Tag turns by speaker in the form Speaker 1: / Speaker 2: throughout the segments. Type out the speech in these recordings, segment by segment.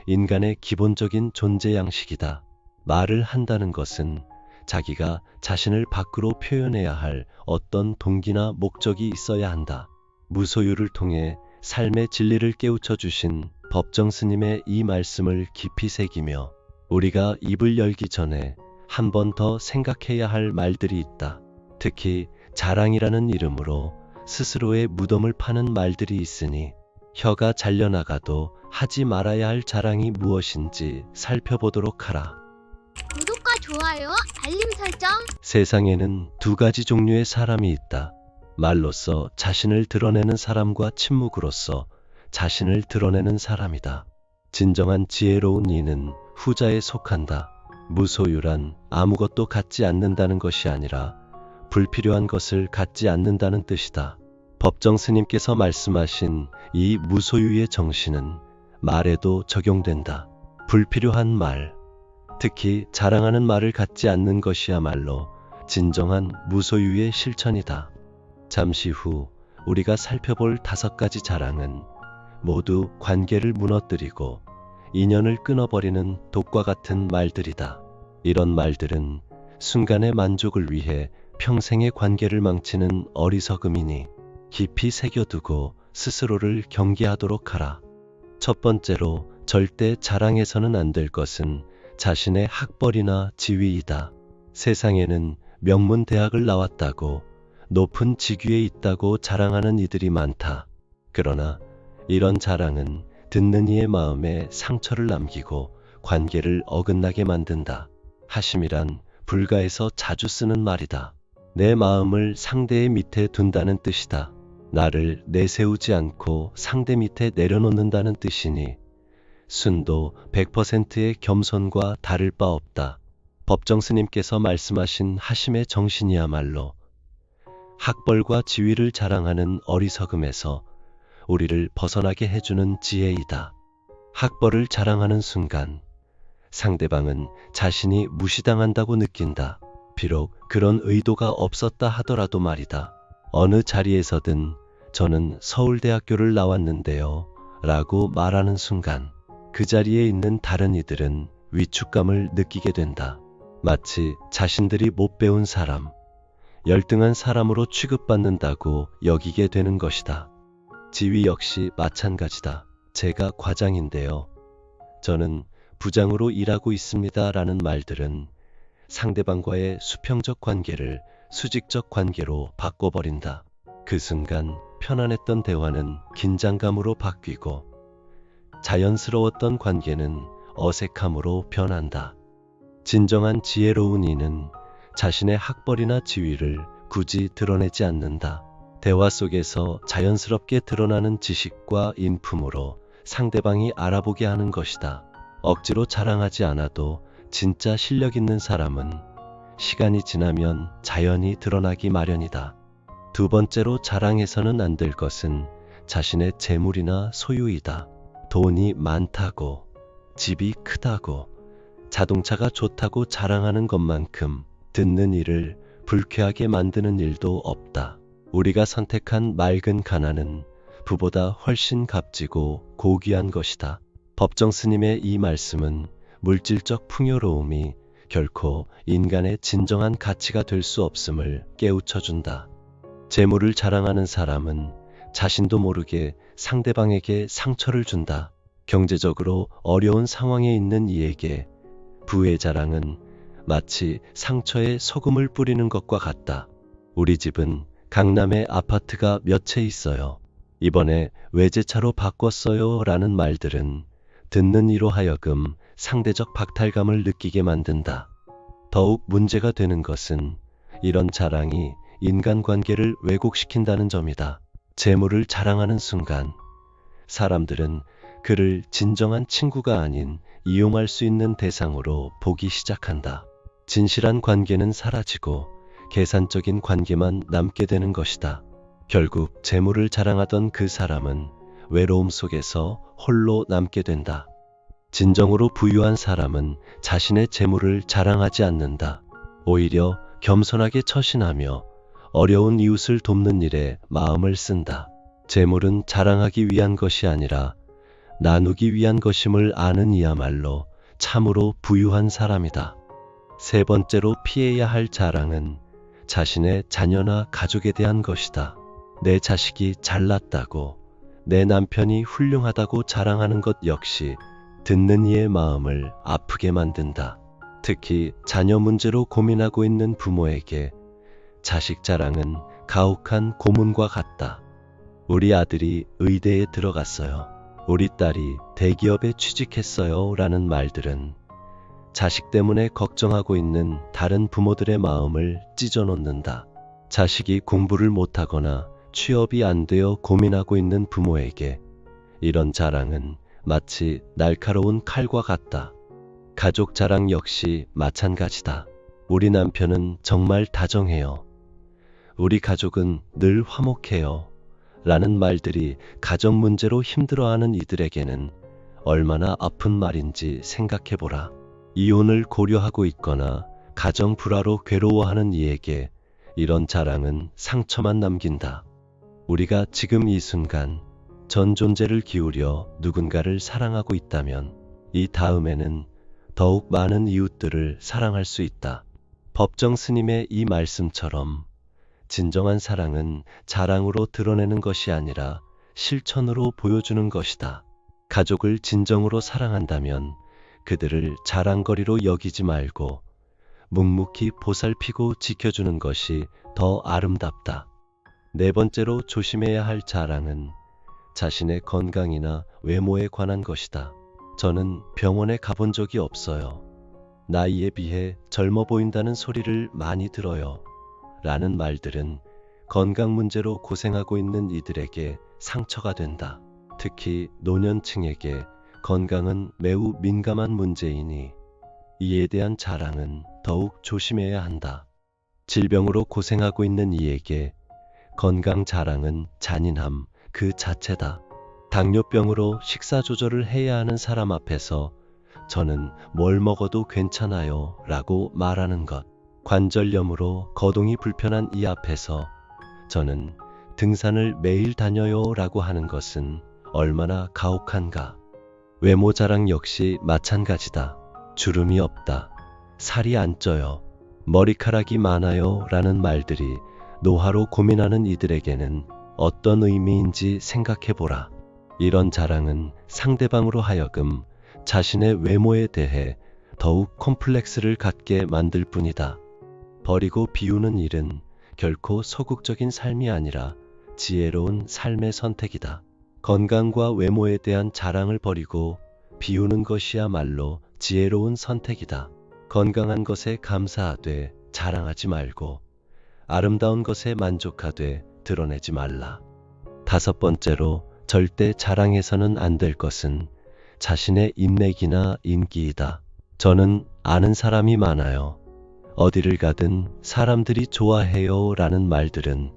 Speaker 1: 인간의 기본적인 존재 양식이다. 말을 한다는 것은 자기가 자신을 밖으로 표현해야 할 어떤 동기나 목적이 있어야 한다. 무소유를 통해 삶의 진리를 깨우쳐 주신 법정 스님의 이 말씀을 깊이 새기며 우리가 입을 열기 전에 한 번 더 생각해야 할 말들이 있다. 특히 자랑이라는 이름으로 스스로의 무덤을 파는 말들이 있으니 혀가 잘려나가도 하지 말아야 할 자랑이 무엇인지 살펴보도록 하라.
Speaker 2: 구독과 좋아요, 알림 설정.
Speaker 1: 세상에는 두 가지 종류의 사람이 있다. 말로써 자신을 드러내는 사람과 침묵으로써 자신을 드러내는 사람이다. 진정한 지혜로운 이는 후자에 속한다. 무소유란 아무것도 갖지 않는다는 것이 아니라 불필요한 것을 갖지 않는다는 뜻이다. 법정 스님께서 말씀하신 이 무소유의 정신은 말에도 적용된다. 불필요한 말, 특히 자랑하는 말을 갖지 않는 것이야말로 진정한 무소유의 실천이다. 잠시 후 우리가 살펴볼 5가지 자랑은 모두 관계를 무너뜨리고 인연을 끊어버리는 독과 같은 말들이다. 이런 말들은 순간의 만족을 위해 평생의 관계를 망치는 어리석음이니 깊이 새겨두고 스스로를 경계하도록 하라. 첫 번째로 절대 자랑해서는 안 될 것은 자신의 학벌이나 지위이다. 세상에는 명문 대학을 나왔다고 높은 직위에 있다고 자랑하는 이들이 많다. 그러나 이런 자랑은 듣는 이의 마음에 상처를 남기고 관계를 어긋나게 만든다. 하심이란 불가에서 자주 쓰는 말이다. 내 마음을 상대의 밑에 둔다는 뜻이다. 나를 내세우지 않고 상대 밑에 내려놓는다는 뜻이니 순도 100%의 겸손과 다를 바 없다. 법정 스님께서 말씀하신 하심의 정신이야말로 학벌과 지위를 자랑하는 어리석음에서 우리를 벗어나게 해주는 지혜이다. 학벌을 자랑하는 순간 상대방은 자신이 무시당한다고 느낀다. 비록 그런 의도가 없었다 하더라도 말이다. 어느 자리에서든 저는 서울대학교를 나왔는데요 라고 말하는 순간 그 자리에 있는 다른 이들은 위축감을 느끼게 된다. 마치 자신들이 못 배운 사람, 열등한 사람으로 취급받는다고 여기게 되는 것이다. 지위 역시 마찬가지다. 제가 과장인데요. 저는 부장으로 일하고 있습니다 라는 말들은 상대방과의 수평적 관계를 수직적 관계로 바꿔버린다. 그 순간 편안했던 대화는 긴장감으로 바뀌고 자연스러웠던 관계는 어색함으로 변한다. 진정한 지혜로운 이는 자신의 학벌이나 지위를 굳이 드러내지 않는다. 대화 속에서 자연스럽게 드러나는 지식과 인품으로 상대방이 알아보게 하는 것이다. 억지로 자랑하지 않아도 진짜 실력 있는 사람은 시간이 지나면 자연히 드러나기 마련이다. 두 번째로 자랑해서는 안 될 것은 자신의 재물이나 소유이다. 돈이 많다고, 집이 크다고, 자동차가 좋다고 자랑하는 것만큼 듣는 이를 불쾌하게 만드는 일도 없다. 우리가 선택한 맑은 가난은 부보다 훨씬 값지고 고귀한 것이다. 법정 스님의 이 말씀은 물질적 풍요로움이 결코 인간의 진정한 가치가 될 수 없음을 깨우쳐준다. 재물을 자랑하는 사람은 자신도 모르게 상대방에게 상처를 준다. 경제적으로 어려운 상황에 있는 이에게 부의 자랑은 마치 상처에 소금을 뿌리는 것과 같다. 우리 집은 강남에 아파트가 몇 채 있어요. 이번에 외제차로 바꿨어요 라는 말들은 듣는 이로 하여금 상대적 박탈감을 느끼게 만든다. 더욱 문제가 되는 것은 이런 자랑이 인간관계를 왜곡시킨다는 점이다. 재물을 자랑하는 순간 사람들은 그를 진정한 친구가 아닌 이용할 수 있는 대상으로 보기 시작한다. 진실한 관계는 사라지고 계산적인 관계만 남게 되는 것이다. 결국 재물을 자랑하던 그 사람은 외로움 속에서 홀로 남게 된다. 진정으로 부유한 사람은 자신의 재물을 자랑하지 않는다. 오히려 겸손하게 처신하며 어려운 이웃을 돕는 일에 마음을 쓴다. 재물은 자랑하기 위한 것이 아니라 나누기 위한 것임을 아는 이야말로 참으로 부유한 사람이다. 세 번째로 피해야 할 자랑은 자신의 자녀나 가족에 대한 것이다. 내 자식이 잘났다고, 내 남편이 훌륭하다고 자랑하는 것 역시 듣는 이의 마음을 아프게 만든다. 특히 자녀 문제로 고민하고 있는 부모에게 자식 자랑은 가혹한 고문과 같다. 우리 아들이 의대에 들어갔어요. 우리 딸이 대기업에 취직했어요. 라는 말들은 자식 때문에 걱정하고 있는 다른 부모들의 마음을 찢어놓는다. 자식이 공부를 못하거나 취업이 안 되어 고민하고 있는 부모에게 이런 자랑은 마치 날카로운 칼과 같다. 가족 자랑 역시 마찬가지다. 우리 남편은 정말 다정해요. 우리 가족은 늘 화목해요. 라는 말들이 가정 문제로 힘들어하는 이들에게는 얼마나 아픈 말인지 생각해보라. 이혼을 고려하고 있거나 가정 불화로 괴로워하는 이에게 이런 자랑은 상처만 남긴다. 우리가 지금 이 순간 전 존재를 기울여 누군가를 사랑하고 있다면 이 다음에는 더욱 많은 이웃들을 사랑할 수 있다. 법정 스님의 이 말씀처럼 진정한 사랑은 자랑으로 드러내는 것이 아니라 실천으로 보여주는 것이다. 가족을 진정으로 사랑한다면 그들을 자랑거리로 여기지 말고 묵묵히 보살피고 지켜주는 것이 더 아름답다. 네 번째로 조심해야 할 자랑은 자신의 건강이나 외모에 관한 것이다. 저는 병원에 가본 적이 없어요. 나이에 비해 젊어 보인다는 소리를 많이 들어요. 라는 말들은 건강 문제로 고생하고 있는 이들에게 상처가 된다. 특히 노년층에게 건강은 매우 민감한 문제이니 이에 대한 자랑은 더욱 조심해야 한다. 질병으로 고생하고 있는 이에게 건강 자랑은 잔인함 그 자체다. 당뇨병으로 식사 조절을 해야 하는 사람 앞에서 저는 뭘 먹어도 괜찮아요 라고 말하는 것. 관절염으로 거동이 불편한 이 앞에서 저는 등산을 매일 다녀요 라고 하는 것은 얼마나 가혹한가. 외모 자랑 역시 마찬가지다. 주름이 없다. 살이 안 쪄요. 머리카락이 많아요 라는 말들이 노화로 고민하는 이들에게는 어떤 의미인지 생각해보라. 이런 자랑은 상대방으로 하여금 자신의 외모에 대해 더욱 콤플렉스를 갖게 만들 뿐이다. 버리고 비우는 일은 결코 소극적인 삶이 아니라 지혜로운 삶의 선택이다. 건강과 외모에 대한 자랑을 버리고 비우는 것이야말로 지혜로운 선택이다. 건강한 것에 감사하되 자랑하지 말고 아름다운 것에 만족하되 드러내지 말라. 다섯 번째로 절대 자랑해서는 안 될 것은 자신의 인맥이나 인기이다. 저는 아는 사람이 많아요. 어디를 가든 사람들이 좋아해요 라는 말들은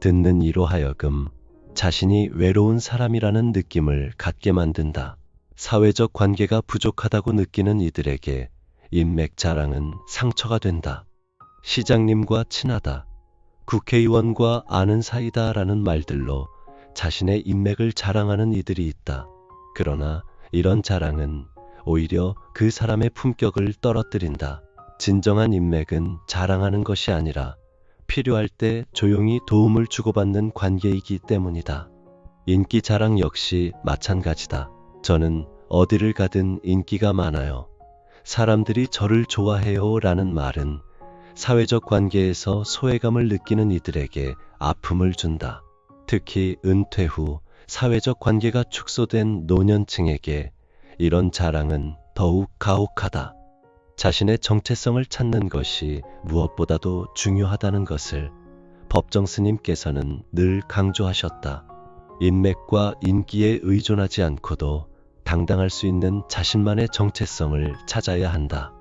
Speaker 1: 듣는 이로 하여금 자신이 외로운 사람이라는 느낌을 갖게 만든다. 사회적 관계가 부족하다고 느끼는 이들에게 인맥 자랑은 상처가 된다. 시장님과 친하다, 국회의원과 아는 사이다 라는 말들로 자신의 인맥을 자랑하는 이들이 있다. 그러나 이런 자랑은 오히려 그 사람의 품격을 떨어뜨린다. 진정한 인맥은 자랑하는 것이 아니라 필요할 때 조용히 도움을 주고받는 관계이기 때문이다. 인기 자랑 역시 마찬가지다. 저는 어디를 가든 인기가 많아요. 사람들이 저를 좋아해요 라는 말은 사회적 관계에서 소외감을 느끼는 이들에게 아픔을 준다. 특히 은퇴 후 사회적 관계가 축소된 노년층에게 이런 자랑은 더욱 가혹하다. 자신의 정체성을 찾는 것이 무엇보다도 중요하다는 것을 법정 스님께서는 늘 강조하셨다. 인맥과 인기에 의존하지 않고도 당당할 수 있는 자신만의 정체성을 찾아야 한다.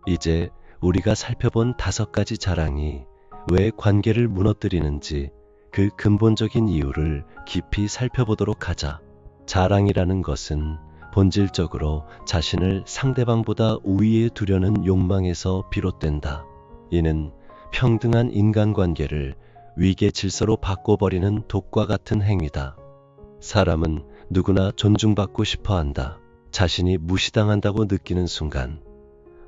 Speaker 1: 이제 우리가 살펴본 5가지 자랑이 왜 관계를 무너뜨리는지 그 근본적인 이유를 깊이 살펴보도록 하자. 자랑이라는 것은 본질적으로 자신을 상대방보다 우위에 두려는 욕망에서 비롯된다. 이는 평등한 인간관계를 위계 질서로 바꿔버리는 독과 같은 행위다. 사람은 누구나 존중받고 싶어 한다. 자신이 무시당한다고 느끼는 순간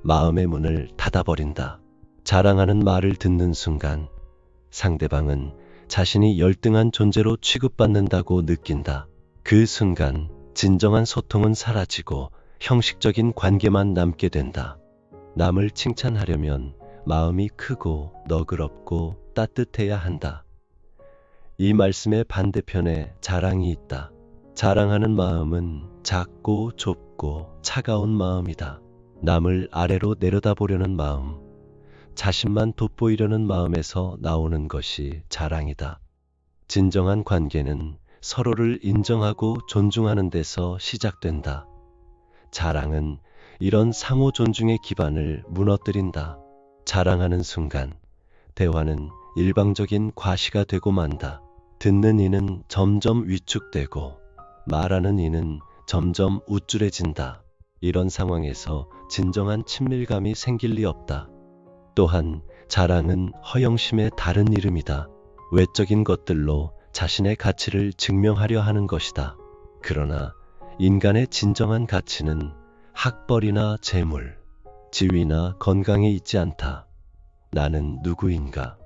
Speaker 1: 마음의 문을 닫아버린다. 자랑하는 말을 듣는 순간 상대방은 자신이 열등한 존재로 취급받는다고 느낀다. 그 순간 진정한 소통은 사라지고 형식적인 관계만 남게 된다. 남을 칭찬하려면 마음이 크고 너그럽고 따뜻해야 한다. 이 말씀의 반대편에 자랑이 있다. 자랑하는 마음은 작고 좁고 차가운 마음이다. 남을 아래로 내려다보려는 마음, 자신만 돋보이려는 마음에서 나오는 것이 자랑이다. 진정한 관계는 서로를 인정하고 존중하는 데서 시작된다. 자랑은 이런 상호 존중의 기반을 무너뜨린다. 자랑하는 순간 대화는 일방적인 과시가 되고 만다. 듣는 이는 점점 위축되고 말하는 이는 점점 우쭐해진다. 이런 상황에서 진정한 친밀감이 생길 리 없다. 또한 자랑은 허영심의 다른 이름이다. 외적인 것들로 자신의 가치를 증명하려 하는 것이다. 그러나 인간의 진정한 가치는 학벌이나 재물, 지위나 건강에 있지 않다. 나는 누구인가?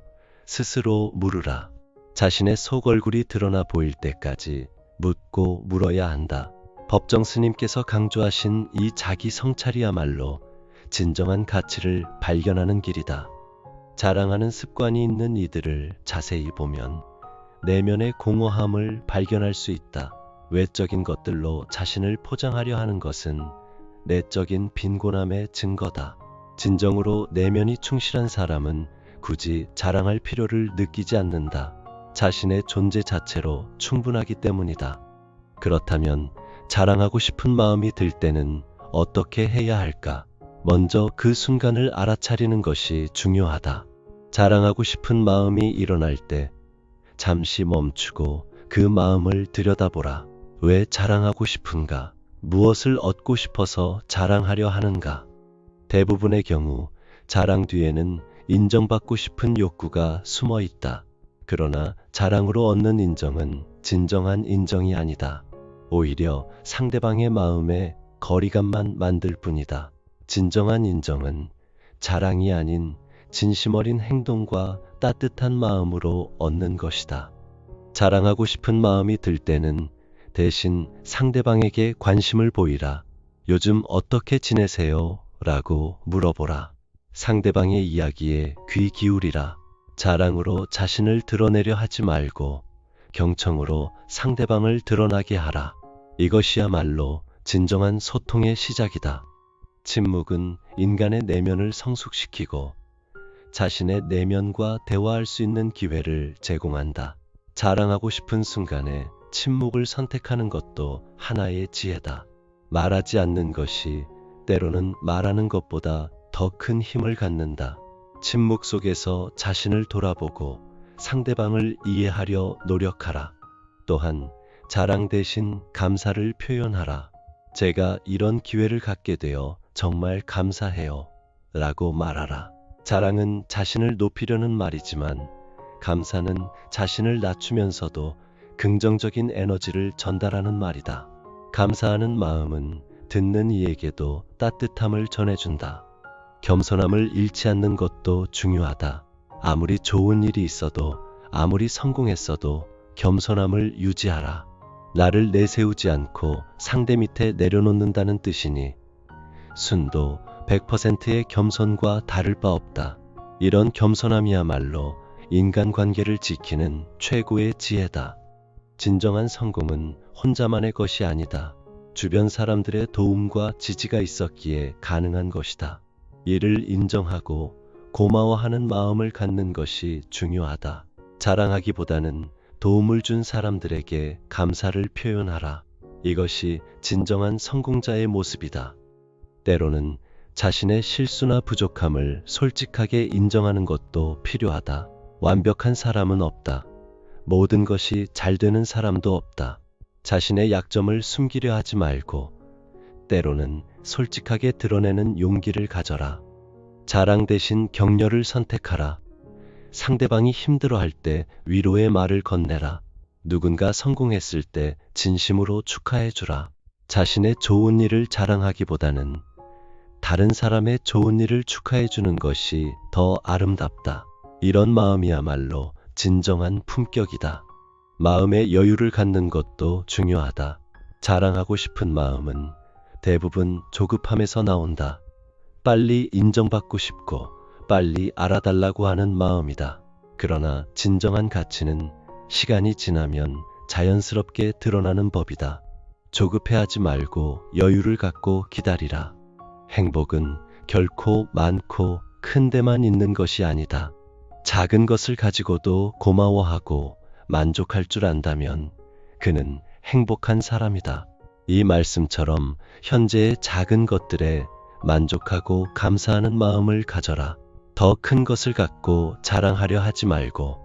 Speaker 1: 스스로 물으라. 자신의 속 얼굴이 드러나 보일 때까지 묻고 물어야 한다. 법정 스님께서 강조하신 이 자기 성찰이야말로 진정한 가치를 발견하는 길이다. 자랑하는 습관이 있는 이들을 자세히 보면 내면의 공허함을 발견할 수 있다. 외적인 것들로 자신을 포장하려 하는 것은 내적인 빈곤함의 증거다. 진정으로 내면이 충실한 사람은 굳이 자랑할 필요를 느끼지 않는다. 자신의 존재 자체로 충분하기 때문이다. 그렇다면 자랑하고 싶은 마음이 들 때는 어떻게 해야 할까? 먼저 그 순간을 알아차리는 것이 중요하다. 자랑하고 싶은 마음이 일어날 때 잠시 멈추고 그 마음을 들여다보라. 왜 자랑하고 싶은가? 무엇을 얻고 싶어서 자랑하려 하는가? 대부분의 경우 자랑 뒤에는 인정받고 싶은 욕구가 숨어 있다. 그러나 자랑으로 얻는 인정은 진정한 인정이 아니다. 오히려 상대방의 마음에 거리감만 만들 뿐이다. 진정한 인정은 자랑이 아닌 진심 어린 행동과 따뜻한 마음으로 얻는 것이다. 자랑하고 싶은 마음이 들 때는 대신 상대방에게 관심을 보이라. 요즘 어떻게 지내세요? 라고 물어보라. 상대방의 이야기에 귀 기울이라. 자랑으로 자신을 드러내려 하지 말고 경청으로 상대방을 드러나게 하라. 이것이야말로 진정한 소통의 시작이다. 침묵은 인간의 내면을 성숙시키고 자신의 내면과 대화할 수 있는 기회를 제공한다. 자랑하고 싶은 순간에 침묵을 선택하는 것도 하나의 지혜다. 말하지 않는 것이 때로는 말하는 것보다 더 큰 힘을 갖는다. 침묵 속에서 자신을 돌아보고 상대방을 이해하려 노력하라. 또한 자랑 대신 감사를 표현하라. 제가 이런 기회를 갖게 되어 정말 감사해요. 라고 말하라. 자랑은 자신을 높이려는 말이지만 감사는 자신을 낮추면서도 긍정적인 에너지를 전달하는 말이다. 감사하는 마음은 듣는 이에게도 따뜻함을 전해준다. 겸손함을 잃지 않는 것도 중요하다. 아무리 좋은 일이 있어도 아무리 성공했어도 겸손함을 유지하라. 나를 내세우지 않고 상대 밑에 내려놓는다는 뜻이니 순도 100%의 겸손과 다를 바 없다. 이런 겸손함이야말로 인간관계를 지키는 최고의 지혜다. 진정한 성공은 혼자만의 것이 아니다. 주변 사람들의 도움과 지지가 있었기에 가능한 것이다. 이를 인정하고 고마워하는 마음을 갖는 것이 중요하다. 자랑하기보다는 도움을 준 사람들에게 감사를 표현하라. 이것이 진정한 성공자의 모습이다. 때로는 자신의 실수나 부족함을 솔직하게 인정하는 것도 필요하다. 완벽한 사람은 없다. 모든 것이 잘 되는 사람도 없다. 자신의 약점을 숨기려 하지 말고 때로는 솔직하게 드러내는 용기를 가져라. 자랑 대신 격려를 선택하라. 상대방이 힘들어할 때 위로의 말을 건네라. 누군가 성공했을 때 진심으로 축하해 주라. 자신의 좋은 일을 자랑하기보다는 다른 사람의 좋은 일을 축하해 주는 것이 더 아름답다. 이런 마음이야말로 진정한 품격이다. 마음의 여유를 갖는 것도 중요하다. 자랑하고 싶은 마음은 대부분 조급함에서 나온다. 빨리 인정받고 싶고 빨리 알아달라고 하는 마음이다. 그러나 진정한 가치는 시간이 지나면 자연스럽게 드러나는 법이다. 조급해하지 말고 여유를 갖고 기다리라. 행복은 결코 많고 큰 데만 있는 것이 아니다. 작은 것을 가지고도 고마워하고 만족할 줄 안다면 그는 행복한 사람이다. 이 말씀처럼 현재의 작은 것들에 만족하고 감사하는 마음을 가져라. 더 큰 것을 갖고 자랑하려 하지 말고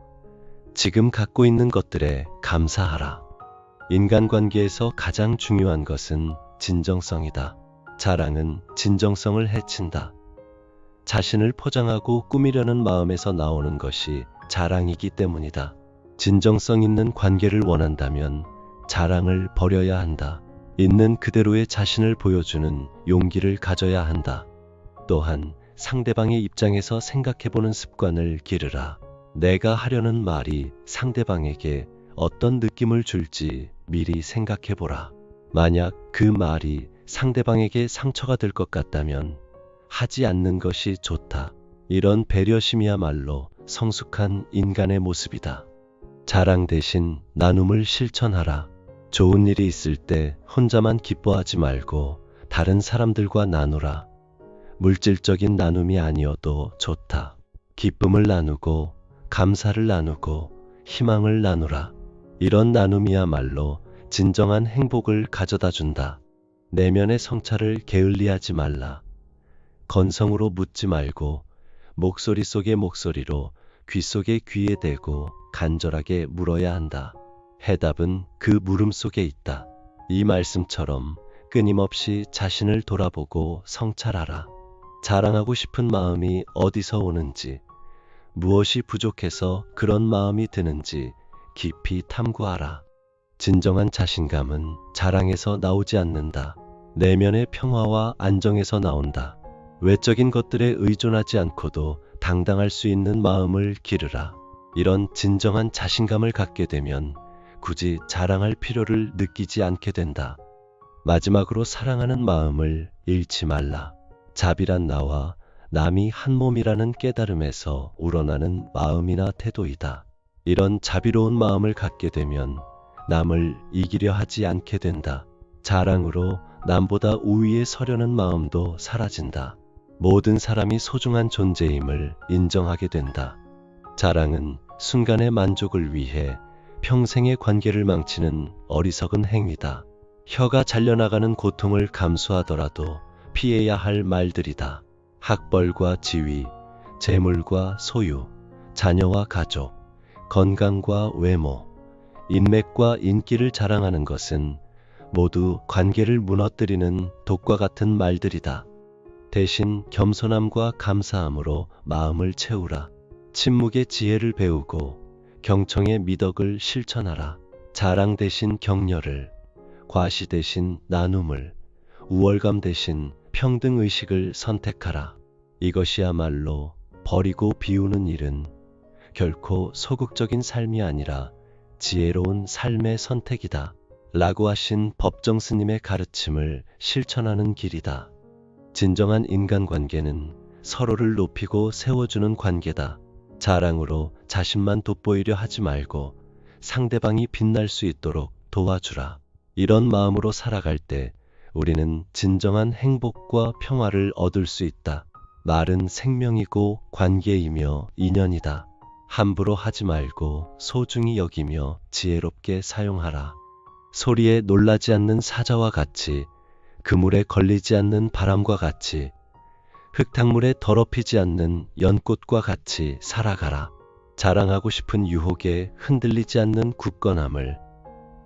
Speaker 1: 지금 갖고 있는 것들에 감사하라. 인간관계에서 가장 중요한 것은 진정성이다. 자랑은 진정성을 해친다. 자신을 포장하고 꾸미려는 마음에서 나오는 것이 자랑이기 때문이다. 진정성 있는 관계를 원한다면 자랑을 버려야 한다. 있는 그대로의 자신을 보여주는 용기를 가져야 한다. 또한 상대방의 입장에서 생각해보는 습관을 기르라. 내가 하려는 말이 상대방에게 어떤 느낌을 줄지 미리 생각해보라. 만약 그 말이 상대방에게 상처가 될 것 같다면 하지 않는 것이 좋다. 이런 배려심이야말로 성숙한 인간의 모습이다. 자랑 대신 나눔을 실천하라. 좋은 일이 있을 때 혼자만 기뻐하지 말고 다른 사람들과 나누라. 물질적인 나눔이 아니어도 좋다. 기쁨을 나누고 감사를 나누고 희망을 나누라. 이런 나눔이야말로 진정한 행복을 가져다 준다. 내면의 성찰을 게을리하지 말라. 건성으로 묻지 말고 목소리 속의 목소리로 귀 속의 귀에 대고 간절하게 물어야 한다. 해답은 그 물음 속에 있다. 이 말씀처럼 끊임없이 자신을 돌아보고 성찰하라. 자랑하고 싶은 마음이 어디서 오는지, 무엇이 부족해서 그런 마음이 드는지 깊이 탐구하라. 진정한 자신감은 자랑에서 나오지 않는다. 내면의 평화와 안정에서 나온다. 외적인 것들에 의존하지 않고도 당당할 수 있는 마음을 기르라. 이런 진정한 자신감을 갖게 되면 굳이 자랑할 필요를 느끼지 않게 된다. 마지막으로 사랑하는 마음을 잃지 말라. 자비란 나와 남이 한 몸이라는 깨달음에서 우러나는 마음이나 태도이다. 이런 자비로운 마음을 갖게 되면 남을 이기려 하지 않게 된다. 자랑으로 남보다 우위에 서려는 마음도 사라진다. 모든 사람이 소중한 존재임을 인정하게 된다. 자랑은 순간의 만족을 위해 평생의 관계를 망치는 어리석은 행위다. 혀가 잘려나가는 고통을 감수하더라도 피해야 할 말들이다. 학벌과 지위, 재물과 소유, 자녀와 가족, 건강과 외모, 인맥과 인기를 자랑하는 것은 모두 관계를 무너뜨리는 독과 같은 말들이다. 대신 겸손함과 감사함으로 마음을 채우라. 침묵의 지혜를 배우고 경청의 미덕을 실천하라. 자랑 대신 격려를, 과시 대신 나눔을, 우월감 대신 평등의식을 선택하라. 이것이야말로 버리고 비우는 일은 결코 소극적인 삶이 아니라 지혜로운 삶의 선택이다. 라고 하신 법정 스님의 가르침을 실천하는 길이다. 진정한 인간관계는 서로를 높이고 세워주는 관계다. 자랑으로 자신만 돋보이려 하지 말고 상대방이 빛날 수 있도록 도와주라. 이런 마음으로 살아갈 때 우리는 진정한 행복과 평화를 얻을 수 있다. 말은 생명이고 관계이며 인연이다. 함부로 하지 말고 소중히 여기며 지혜롭게 사용하라. 소리에 놀라지 않는 사자와 같이, 그물에 걸리지 않는 바람과 같이, 흙탕물에 더럽히지 않는 연꽃과 같이 살아가라. 자랑하고 싶은 유혹에 흔들리지 않는 굳건함을,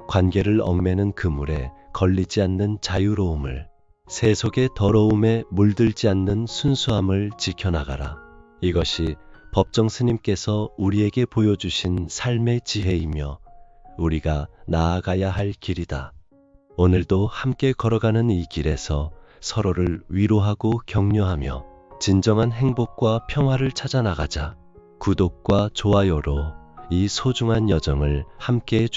Speaker 1: 관계를 얽매는 그물에 걸리지 않는 자유로움을, 세속의 더러움에 물들지 않는 순수함을 지켜나가라. 이것이 법정 스님께서 우리에게 보여주신 삶의 지혜이며 우리가 나아가야 할 길이다. 오늘도 함께 걸어가는 이 길에서 서로를 위로하고 격려하며 진정한 행복과 평화를 찾아 나가자. 구독과 좋아요로 이 소중한 여정을 함께 해주세요.